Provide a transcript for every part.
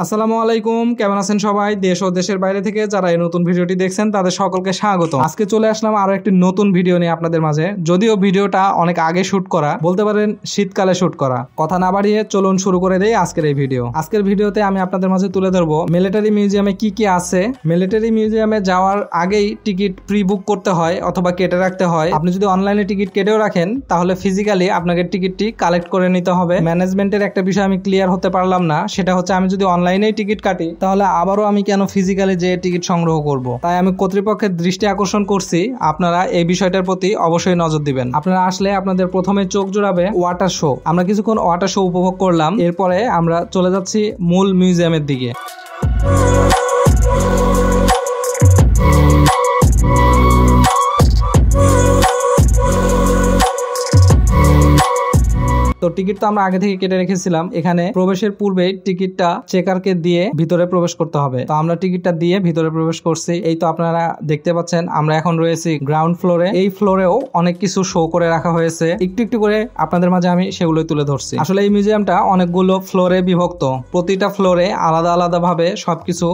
আসসালামু আলাইকুম, কেমন আছেন সবাই? দেশ ও দেশের বাইরে থেকে যারা এই নতুন ভিডিওটি দেখছেন তাদের সকলকে স্বাগত। আজকে চলে আসলাম আরো একটি নতুন ভিডিও নিয়ে আপনাদের মাঝে। যদিও ভিডিওটা অনেক আগে শুট করা, বলতে পারেন শীতকালে শুট করা। কথা না বাড়িয়ে চলুন শুরু করে দেই আজকের এই ভিডিও। আজকের ভিডিওতে আমি আপনাদের মাঝে তুলে ধরবো মিলিটারি মিউজিয়ামে কি কি আছে। মিলিটারি মিউজিয়ামে যাওয়ার আগেই টিকিট প্রি বুক করতে হয় অথবা কেটে রাখতে হয়। আপনি যদি অনলাইনে টিকিট কেটেও রাখেন তাহলে ফিজিক্যালি আপনাকে টিকিটটি কালেক্ট করে নিতে হবে। ম্যানেজমেন্টের একটা বিষয় আমি ক্লিয়ার হতে পারলাম না, সেটা হচ্ছে আমি যদি অনলাইনেই টিকিট কাটি তাহলে আবারও আমি কেন ফিজিক্যালি যে টিকিট সংগ্রহ করব। তাই আমি কর্তৃপক্ষের দৃষ্টি আকর্ষণ করছি, আপনারা এই বিষয়টার প্রতি অবশ্যই নজর দিবেন। আপনারা আসলে আপনাদের প্রথমে চোখ জোড়াবে ওয়াটার শো। আমরা কিছুক্ষণ ওয়াটার শো উপভোগ করলাম, এরপরে আমরা চলে যাচ্ছি মূল মিউজিয়ামের দিকে। তো টিকিট তো আমরা আগে থেকে কেটে রেখেছিলাম। এখানে প্রবেশের পূর্বে টিকিটটা চেকারকে দিয়ে ভিতরে প্রবেশ করতে হবে। তো আমরা টিকিটটা দিয়ে ভিতরে প্রবেশ করছি। এই তো আপনারা দেখতে পাচ্ছেন আমরা এখন রয়েছি গ্রাউন্ড ফ্লোরে। এই ফ্লোরেও অনেক কিছু শো করে রাখা হয়েছে, একটু একটু করে আপনাদের মাঝে আমি সেগুলোই তুলে ধরছি। আসলে এই মিউজিয়ামটা অনেকগুলো ফ্লোরে বিভক্ত, প্রতিটা ফ্লোরে আলাদা আলাদা ভাবে সবকিছু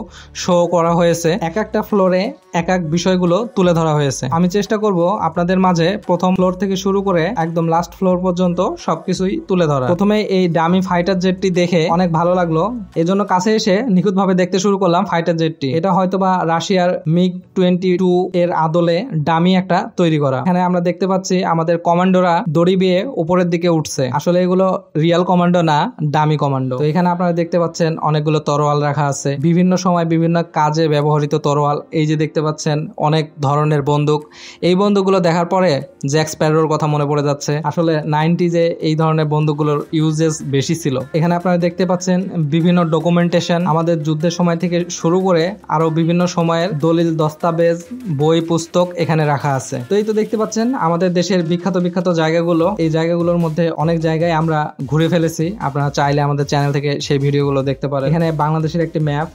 শো করা হয়েছে। এক একটা ফ্লোরে এক এক বিষয়গুলো তুলে ধরা হয়েছে। আমি চেষ্টা করব আপনাদের মাঝে প্রথম ফ্লোর থেকে শুরু করে একদম লাস্ট ফ্লোর পর্যন্ত সবকিছুই তুলে ধরা। প্রথমে এই ডামি ফাইটার জেটটি দেখে অনেক ভালো লাগলো, এজন্য কাছে এসে নিখুঁতভাবে দেখতে শুরু করলাম ফাইটার জেটটি। এটা হয়তোবা রাশিয়ার MiG-22 এর আদলে ডামি একটা তৈরি করা। এখানে আমরা দেখতে পাচ্ছি আমাদের কমান্ডোরা দড়ি বেয়ে উপরের দিকে উঠছে। আসলে এগুলো রিয়েল কমান্ডো না, ডামি কমান্ডো। তো এখানে আপনারা দেখতে পাচ্ছেন অনেকগুলো তরোয়াল রাখা আছে, বিভিন্ন সময় বিভিন্ন কাজে ব্যবহৃত তরোয়াল। এই যে দেখতে পাচ্ছেন অনেক ধরনের বন্দুক। এই বন্দুকগুলো দেখার পরে জ্যাক স্প্যারোর কথা মনে পড়ে যাচ্ছে। আসলে 90s এই ধরনের বন্দুকগুলোর ইউজেস বেশি ছিল। এখানে আপনারা দেখতে পাচ্ছেন বিভিন্ন ডকুমেন্টেশন, আমাদের যুদ্ধের সময় থেকে শুরু করে আরো বিভিন্ন সময়ের দলিল, দস্তাবেজ, বই, পুস্তক এখানে রাখা আছে। তো এই তো দেখতে পাচ্ছেন আমাদের দেশের বিখ্যাত বিখ্যাত জায়গাগুলো। এই জায়গাগুলোর মধ্যে অনেক জায়গায় আমরা ঘুরে ফেলেছি, আপনারা চাইলে আমাদের চ্যানেল থেকে সেই ভিডিওগুলো দেখতে পারেন। এখানে বাংলাদেশের একটি ম্যাপ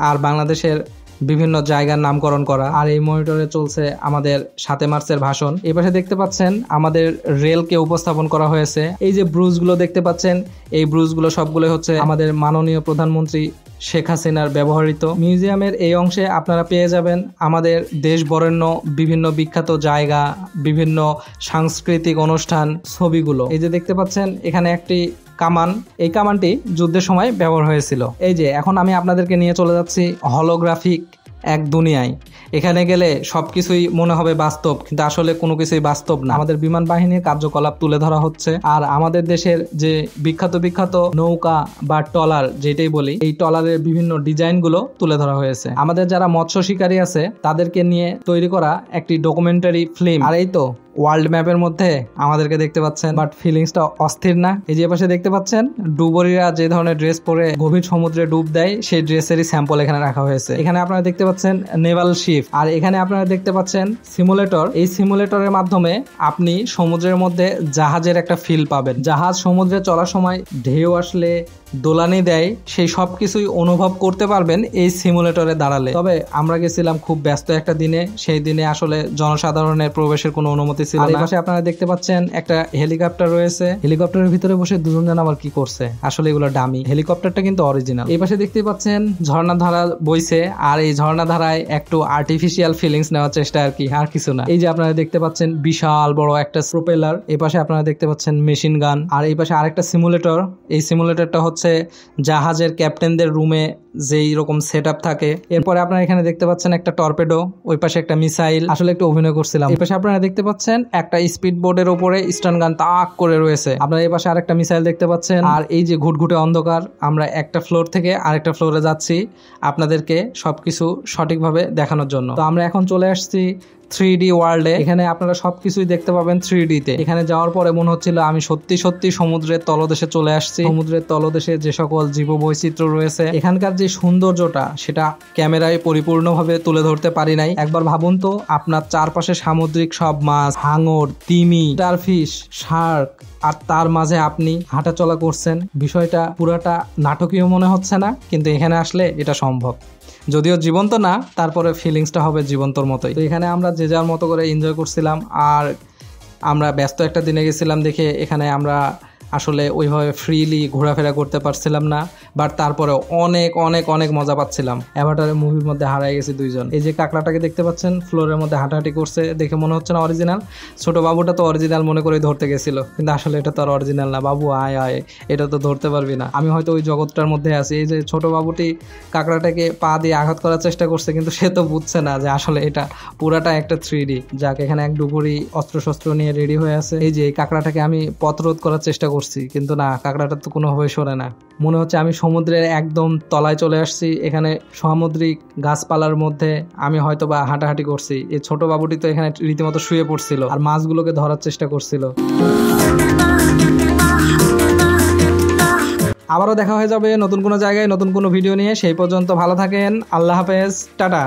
আর বাংলাদেশের বিভিন্ন জায়গার নামকরণ করা। আর এই মনিটরে চলছে আমাদের 7 মার্চের ভাষণ। এই পাশে দেখতে পাচ্ছেন আমাদের রেলকে উপস্থাপন করা হয়েছে। এই যে ব্রুজগুলো দেখতে পাচ্ছেন, এই ব্রুজগুলো সবগুলো হচ্ছে আমাদের মাননীয় প্রধানমন্ত্রী শেখ হাসিনার ব্যবহৃত। মিউজিয়ামের এই অংশে আপনারা পেয়ে যাবেন আমাদের দেশ বরেণ্য বিভিন্ন বিখ্যাত জায়গা, বিভিন্ন সাংস্কৃতিক অনুষ্ঠান, ছবিগুলো। এই যে দেখতে পাচ্ছেন এখানে একটি কামান, এই কামানটি যুদ্ধের সময় ব্যবহার হয়েছিল। এই যে এখন আমি আপনাদেরকে নিয়ে চলে যাচ্ছি হলোগ্রাফিক এক দুনিয়ায়। এখানে গেলে সবকিছুই মনে হবে বাস্তব, কিন্তু আসলে কোনো কিছুই বাস্তব না। আমাদের বিমান বাহিনীর কার্যকলাপ তুলে ধরা হচ্ছে, আর আমাদের দেশের যে বিখ্যাত বিখ্যাত নৌকা বা ট্রলার যেটাই বলি, এই ট্রলারের বিভিন্ন ডিজাইন গুলো তুলে ধরা হয়েছে। আমাদের যারা মৎস্য শিকারী আছে তাদেরকে নিয়ে তৈরি করা একটি ডকুমেন্টারি ফিল্ম। আর এই তো ওয়ার্ল্ড ম্যাপের মধ্যে আমাদেরকে দেখতে পাচ্ছেন, বাট ফিলিংসটা অস্থির না? এই যে পাশে দেখতে পাচ্ছেন ডুবরীরা যে ধরনের ড্রেস পরে গভীর সমুদ্রে ডুব দেয়, সেই ড্রেসেরই স্যাম্পল এখানে রাখা হয়েছে। এখানে আপনারা দেখতে পাচ্ছেন নেভাল শিপ, আর এখানে আপনারা দেখতে পাচ্ছেন সিমুলেটর। এই সিমুলেটরের মাধ্যমে আপনি সমুদ্রের মধ্যে জাহাজের একটা ফিল পাবেন। জাহাজ সমুদ্রে চলার সময় ঢেউ আসলে, দোলানি দেয়, সেই সব কিছুই অনুভব করতে পারবেন এই সিমুলেটরে দাঁড়ালে। তবে আমরা গেছিলাম খুব ব্যস্ত একটা দিনে, সেই দিনে আসলে জনসাধারণের প্রবেশের কোনো অনুমতি ছিল না। এই পাশে আপনারা দেখতে পাচ্ছেন একটা হেলিকপ্টার রয়েছে, হেলিকপ্টারের ভিতরে বসে দুজনজন আবার কি করছে, আসলে এগুলো ডামি, হেলিকপ্টারটা কিন্তু অরিজিনাল। এই পাশে দেখতে পাচ্ছেন ঝর্ণা ধারা বইছে, আর এই ঝর্ণা ধারায় একটু আর্টিফিশিয়াল ফিলিংস নেওয়ার চেষ্টা, আর কি, আর কিছু না। এই যে আপনারা দেখতে পাচ্ছেন বিশাল বড় একটা প্রোপেলার, এই পাশে আপনারা দেখতে পাচ্ছেন মেশিন গান, আর এই পাশে আরেকটা সিমুলেটর। এই সিমুলেটরটা হচ্ছে জাহাজের ক্যাপ্টেনদের রুমে যেই রকম সেটআপ থাকে। এরপরে আপনারা এখানে দেখতে পাচ্ছেন একটা টর্পেডো, ওই পাশে একটা মিসাইল, আসলে একটু অভিনয় করছিলাম। এই পাশে আপনারা দেখতে পাচ্ছেন একটা স্পিড বোর্ডের উপরে স্টান গান তাক করে রয়েছে। আপনারা এই পাশে আরেকটা মিসাইল দেখতে পাচ্ছেন। আর এই যে ঘুটঘুটে অন্ধকার, আমরা একটা ফ্লোর থেকে আরেকটা ফ্লোরে যাচ্ছি আপনাদেরকে সবকিছু সঠিকভাবে দেখানোর জন্য। তো আমরা এখন চলে আসছি 3D ওয়ার্ল্ডে। এখানে আপনারা সবকিছুই দেখতে পাবেন 3D তে। এখানে যাওয়ার পরে মনে হচ্ছিল আমি সত্যি সত্যি সমুদ্রের তলদেশে চলে আসছি। সমুদ্রের তলদেশে যে সকল জীববৈচিত্র্য রয়েছে, এখানকার যে সৌন্দর্যটা সেটা ক্যামেরায় পরিপূর্ণভাবে তুলে ধরতে পারি নাই। একবার ভাবুন তো, আপনার চারপাশে সামুদ্রিক সব মাছ, হাঙর, তিমি, স্টারফিশ, শার্ক, আর তার মাঝে আপনি হাঁটাচলা করছেন। বিষয়টা পুরাটা নাটকীয় মনে হচ্ছে না? কিন্তু এখানে আসলে এটা সম্ভব। যদিও জীবন্ত না, তারপরে ফিলিংসটা হবে জীবন্তর মতোই। তো এখানে আমরা যে যার মতো করে এনজয় করছিলাম। আর আমরা ব্যস্ত একটা দিনে গেছিলাম দেখে এখানে আমরা আসলে ওইভাবে ফ্রিলি ঘোরাফেরা করতে পারছিলাম না, বাট তারপরে অনেক অনেক অনেক মজা পাচ্ছিলাম। অ্যাভাটারের মুভির মধ্যে হারাই গেছি দুইজন। এই যে কাঁকড়াটাকে দেখতে পাচ্ছেন ফ্লোরের মধ্যে হাঁটাহাঁটি করছে, দেখে মনে হচ্ছে না অরিজিনাল। ছোট বাবুটা তো অরিজিনাল মনে করে ধরতে গেছিল, কিন্তু আসলে এটা তো আর অরিজিনাল না। বাবু আয় আয়, এটা তো ধরতে পারবি না। আমি হয়তো ওই জগৎটার মধ্যে আছি। এই যে ছোট বাবুটি কাঁকড়াটাকে পা দিয়ে আঘাত করার চেষ্টা করছে, কিন্তু সে তো বুঝছে না যে আসলে এটা পুরাটা একটা 3D। যাক, এখানে এক ডুবুরি অস্ত্রশস্ত্র নিয়ে রেডি হয়ে আছে। এই যে এই কাঁকড়াটাকে আমি পথরোধ করার চেষ্টা করছি, কিন্তু না, কাঁকড়াটা তো কোনোভাবে সরে না। মনে হচ্ছে আমি সমুদ্রের একদম তলায় চলে আসছি। এখানে সামুদ্রিক গাছপালার মধ্যে আমি হয়তো বা হাঁটাহাঁটি করছি। এই ছোট বাবুটি তো এখানে রীতিমতো শুয়ে পড়ছিল আর মাছগুলোকে ধরার চেষ্টা করছিল। আবারও দেখা হয়ে যাবে নতুন কোনো জায়গায় নতুন কোনো ভিডিও নিয়ে। সেই পর্যন্ত ভালো থাকেন। আল্লাহ হাফেজ, টাটা।